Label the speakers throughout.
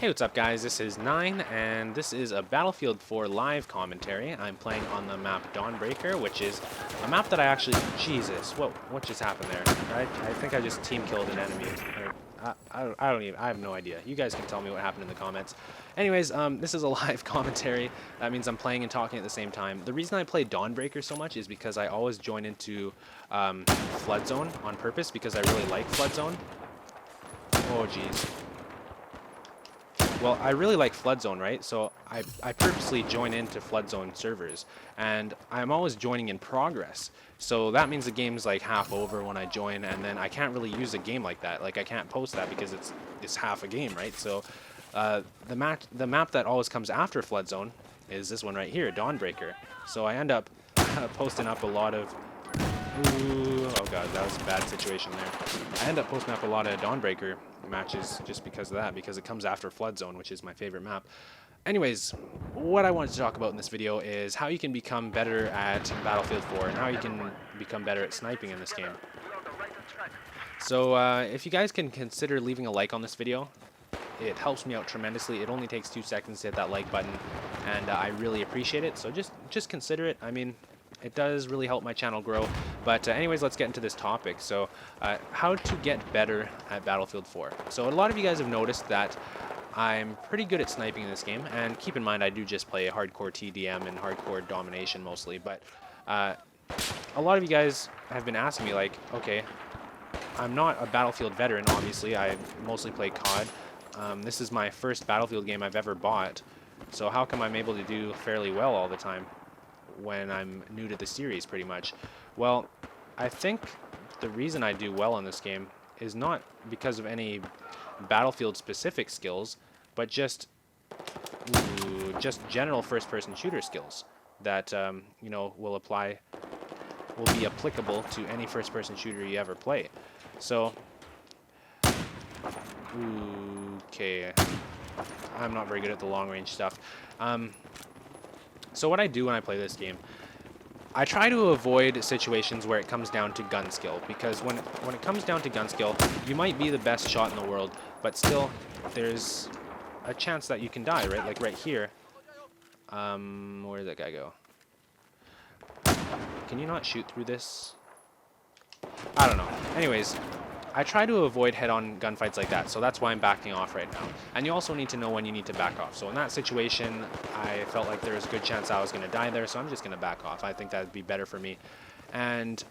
Speaker 1: Hey, what's up guys, this is 9 and this is a Battlefield 4 live commentary. I'm playing on the map Dawnbreaker, which is a map that I actually... Jesus, what just happened there? I think I just team killed an enemy. I have no idea. You guys can tell me what happened in the comments. Anyways, this is a live commentary. That means I'm playing and talking at the same time. The reason I play Dawnbreaker so much is because I always join into Flood Zone on purpose because I really like Flood Zone. Oh jeez. Well, I really like Flood Zone, right? So I purposely join into Flood Zone servers, and I'm always joining in progress. So that means the game's like half over when I join, and then I can't really use a game like that. Like I can't post that because it's half a game, right? So the map that always comes after Flood Zone is this one right here, Dawnbreaker. So I end up posting up a lot of... Ooh, oh god, that was a bad situation there. I end up posting up a lot of Dawnbreaker matches just because of that, because it comes after Flood Zone, which is my favorite map. Anyways, what I wanted to talk about in this video is how you can become better at Battlefield 4 and how you can become better at sniping in this game. So if you guys can consider leaving a like on this video, it helps me out tremendously. It only takes 2 seconds to hit that like button, and I really appreciate it. So just consider it. I mean, it does really help my channel grow. But anyways, let's get into this topic. So how to get better at Battlefield 4. So a lot of you guys have noticed that I'm pretty good at sniping in this game. And keep in mind, I do just play hardcore TDM and hardcore domination mostly. But a lot of you guys have been asking me, like, okay, I'm not a Battlefield veteran, obviously. I mostly play COD. This is my first Battlefield game I've ever bought. So how come I'm able to do fairly well all the time when I'm new to the series, pretty much? Well, I think the reason I do well in this game is not because of any Battlefield-specific skills, but just general first-person shooter skills that you know, will be applicable to any first-person shooter you ever play. So, okay, I'm not very good at the long-range stuff. So what I do when I play this game, I try to avoid situations where it comes down to gun skill, because when it comes down to gun skill, you might be the best shot in the world, but still there's a chance that you can die, right? Like right here. Where did that guy go? Can you not shoot through this? I don't know. Anyways, I try to avoid head-on gunfights like that, so that's why I'm backing off right now. And you also need to know when you need to back off. So in that situation, I felt like there was a good chance I was going to die there, so I'm just going to back off. I think that would be better for me. And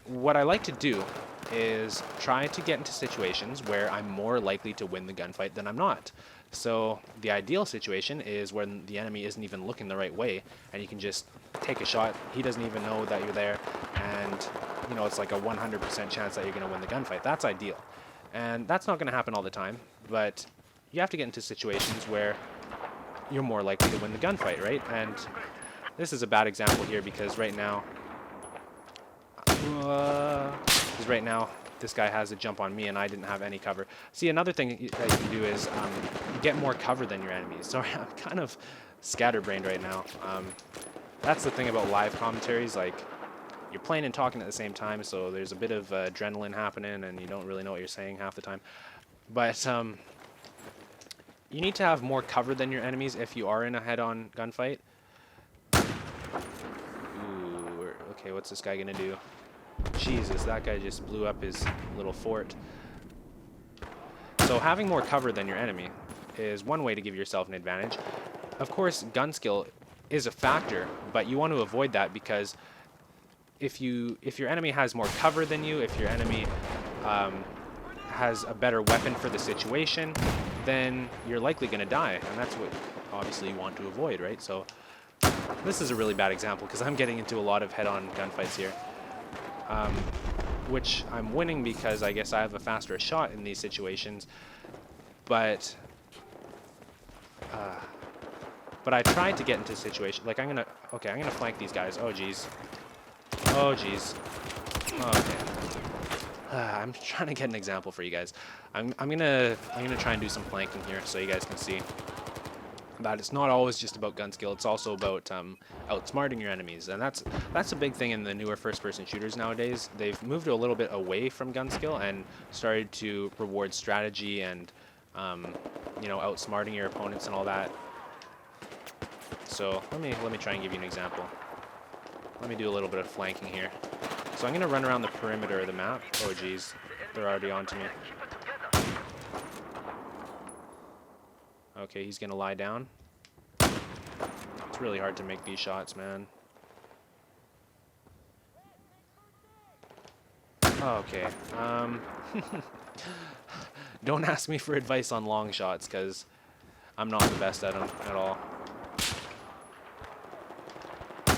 Speaker 1: what I like to do is try to get into situations where I'm more likely to win the gunfight than I'm not. So the ideal situation is when the enemy isn't even looking the right way, and you can just take a shot. He doesn't even know that you're there, and you know, it's like a 100% chance that you're going to win the gunfight. That's ideal. And that's not going to happen all the time, but you have to get into situations where you're more likely to win the gunfight, right? And this is a bad example here because right now, this guy has a jump on me and I didn't have any cover. See, another thing that you can do is you get more cover than your enemies. Sorry, I'm kind of scatterbrained right now. That's the thing about live commentaries, like, you're playing and talking at the same time, so there's a bit of adrenaline happening and you don't really know what you're saying half the time. But you need to have more cover than your enemies if you are in a head-on gunfight. Ooh, okay, what's this guy gonna do? Jesus, that guy just blew up his little fort. So having more cover than your enemy is one way to give yourself an advantage. Of course, gun skill is a factor, but you want to avoid that because if your enemy has more cover than you, if your enemy has a better weapon for the situation, then you're likely going to die, and that's what obviously you want to avoid, right? So this is a really bad example because I'm getting into a lot of head-on gunfights here, which I'm winning because I guess I have a faster shot in these situations, but But I tried to get into a situation, like I'm gonna flank these guys. Oh geez. Oh geez. Okay. I'm trying to get an example for you guys. I'm gonna try and do some flanking here so you guys can see that it's not always just about gun skill. It's also about outsmarting your enemies, and that's a big thing in the newer first-person shooters nowadays. They've moved a little bit away from gun skill and started to reward strategy and you know, outsmarting your opponents and all that. So let me try and give you an example. Let me do a little bit of flanking here. So I'm gonna run around the perimeter of the map. Oh geez, they're already onto me. Okay, he's gonna lie down. It's really hard to make these shots, man. Okay. Don't ask me for advice on long shots, because I'm not the best at them at all.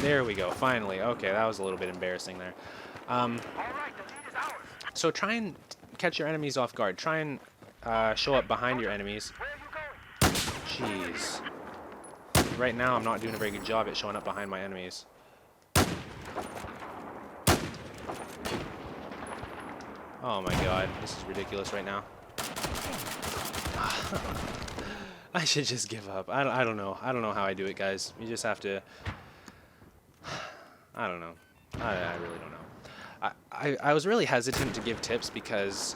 Speaker 1: There we go, finally. Okay, that was a little bit embarrassing there. So try and catch your enemies off guard. Try and show up behind your enemies. Jeez. Right now, I'm not doing a very good job at showing up behind my enemies. Oh my god, this is ridiculous right now. I should just give up. I don't know. I don't know how I do it, guys. You just have to... I don't know. I really don't know. I was really hesitant to give tips because,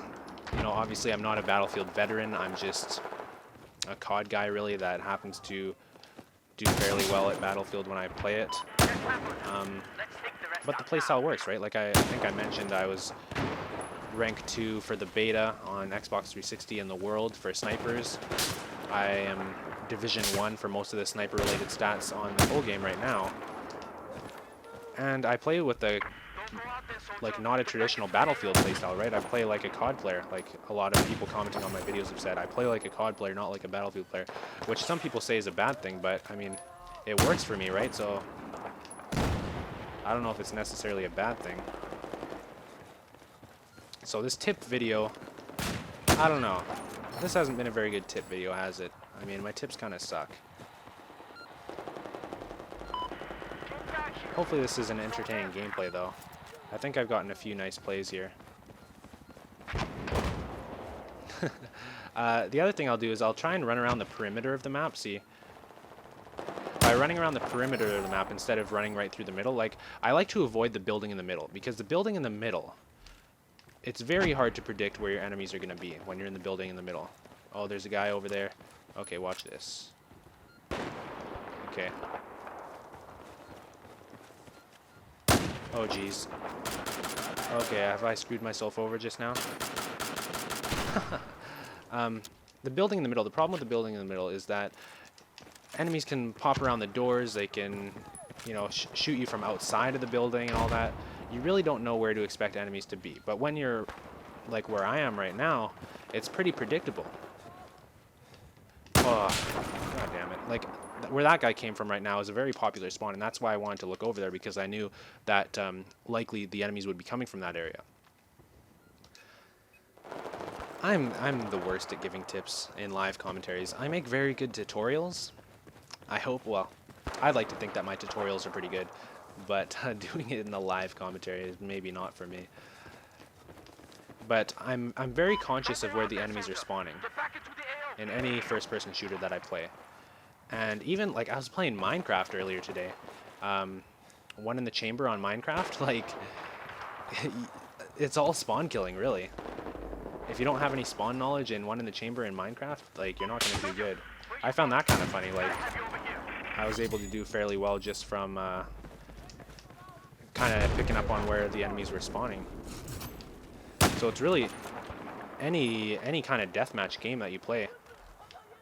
Speaker 1: you know, obviously I'm not a Battlefield veteran. I'm just a COD guy, really, that happens to do fairly well at Battlefield when I play it. But the playstyle works, right? Like I think I mentioned, I was rank 2 for the beta on Xbox 360 in the world for snipers. I am Division 1 for most of the sniper-related stats on the full game right now. And I play with the, like, not a traditional Battlefield playstyle, right? I play like a COD player. Like a lot of people commenting on my videos have said, I play like a COD player, not like a Battlefield player. Which some people say is a bad thing, but, I mean, it works for me, right? So, I don't know if it's necessarily a bad thing. So this tip video, I don't know. This hasn't been a very good tip video, has it? I mean, my tips kind of suck. Hopefully this is an entertaining gameplay, though. I think I've gotten a few nice plays here. The other thing I'll do is I'll try and run around the perimeter of the map. See, by running around the perimeter of the map instead of running right through the middle, like, I like to avoid the building in the middle, because the building in the middle, it's very hard to predict where your enemies are going to be when you're in the building in the middle. Oh, there's a guy over there. Okay, watch this. Okay. Oh, geez. Okay, have I screwed myself over just now? The building in the middle, the problem with the building in the middle is that enemies can pop around the doors, they can, you know, shoot you from outside of the building and all that. You really don't know where to expect enemies to be. But when you're, like where I am right now, it's pretty predictable. Oh, god damn it. Like, where that guy came from right now is a very popular spawn, and that's why I wanted to look over there, because I knew that likely the enemies would be coming from that area. I'm the worst at giving tips in live commentaries. I make very good tutorials. I hope, well, I'd like to think that my tutorials are pretty good, but doing it in the live commentary is maybe not for me. But I'm very conscious of where the enemies are spawning in any first-person shooter that I play. And even, like, I was playing Minecraft earlier today. One in the chamber on Minecraft, like, it's all spawn killing, really. If you don't have any spawn knowledge in one in the chamber in Minecraft, like, you're not going to do good. I found that kind of funny. Like, I was able to do fairly well just from kind of picking up on where the enemies were spawning. So it's really any kind of deathmatch game that you play.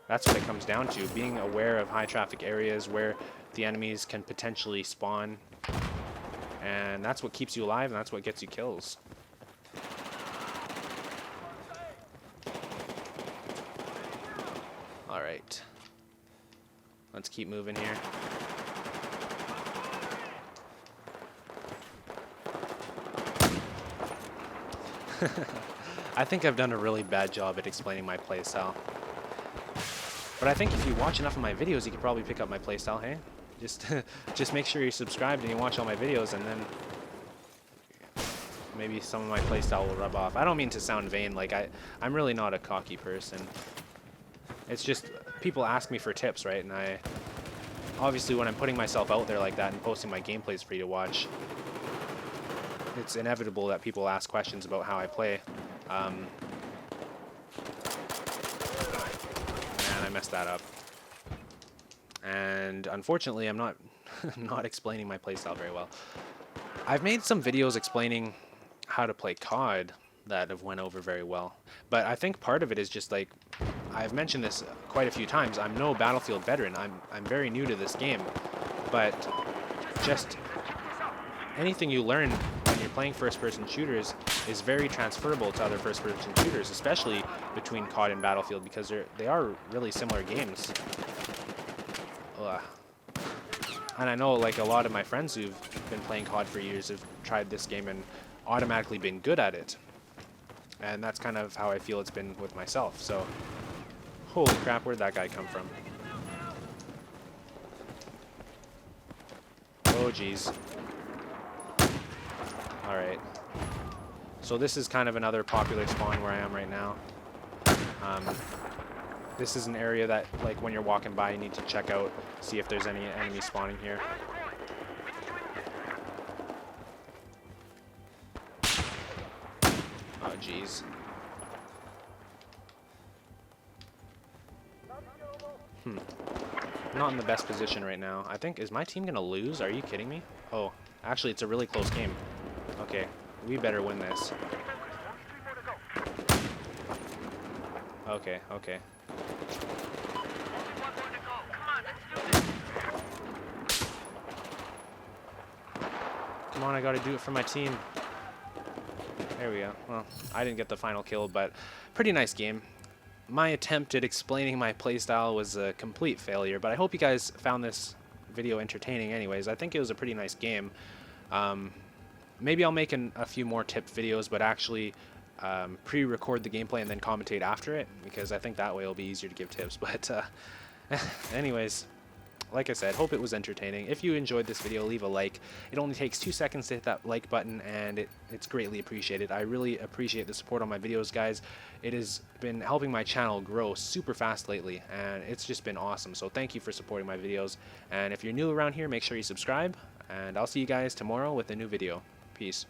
Speaker 1: That's what it comes down to, being aware of high traffic areas where the enemies can potentially spawn. And that's what keeps you alive, and that's what gets you kills. Alright. Let's keep moving here. I think I've done a really bad job at explaining my playstyle. But I think if you watch enough of my videos, you could probably pick up my playstyle, hey? Just, just make sure you're subscribed and you watch all my videos, and then maybe some of my playstyle will rub off. I don't mean to sound vain, like I'm really not a cocky person. It's just, people ask me for tips, right? And obviously when I'm putting myself out there like that and posting my gameplays for you to watch, it's inevitable that people ask questions about how I play. Man, I messed that up. And unfortunately, I'm not not explaining my playstyle very well. I've made some videos explaining how to play COD that have went over very well. But I think part of it is just like, I've mentioned this quite a few times, I'm no Battlefield veteran. I'm very new to this game. But just anything you learn when you're playing first-person shooters is very transferable to other first-person shooters, especially between COD and Battlefield, because they are really similar games. Ugh. And I know like a lot of my friends who've been playing COD for years have tried this game and automatically been good at it. And that's kind of how I feel it's been with myself. So, holy crap, where'd that guy come from? Oh, geez. Alright. So this is kind of another popular spawn where I am right now. This is an area that, like, when you're walking by, you need to check out, see if there's any enemies spawning here. Oh, jeez. Not in the best position right now. I think, is my team gonna lose? Are you kidding me? Oh, actually, it's a really close game. Okay, we better win this. Okay, okay. Come on, I gotta do it for my team. There we go. Well, I didn't get the final kill, but pretty nice game. My attempt at explaining my playstyle was a complete failure, but I hope you guys found this video entertaining anyways. I think it was a pretty nice game. Maybe I'll make a few more tip videos, but actually pre-record the gameplay and then commentate after it, because I think that way it'll be easier to give tips. But anyways, like I said, hope it was entertaining. If you enjoyed this video, leave a like. It only takes 2 seconds to hit that like button, and it's greatly appreciated. I really appreciate the support on my videos, guys. It has been helping my channel grow super fast lately, and it's just been awesome. So thank you for supporting my videos. And if you're new around here, make sure you subscribe, and I'll see you guys tomorrow with a new video. Peace.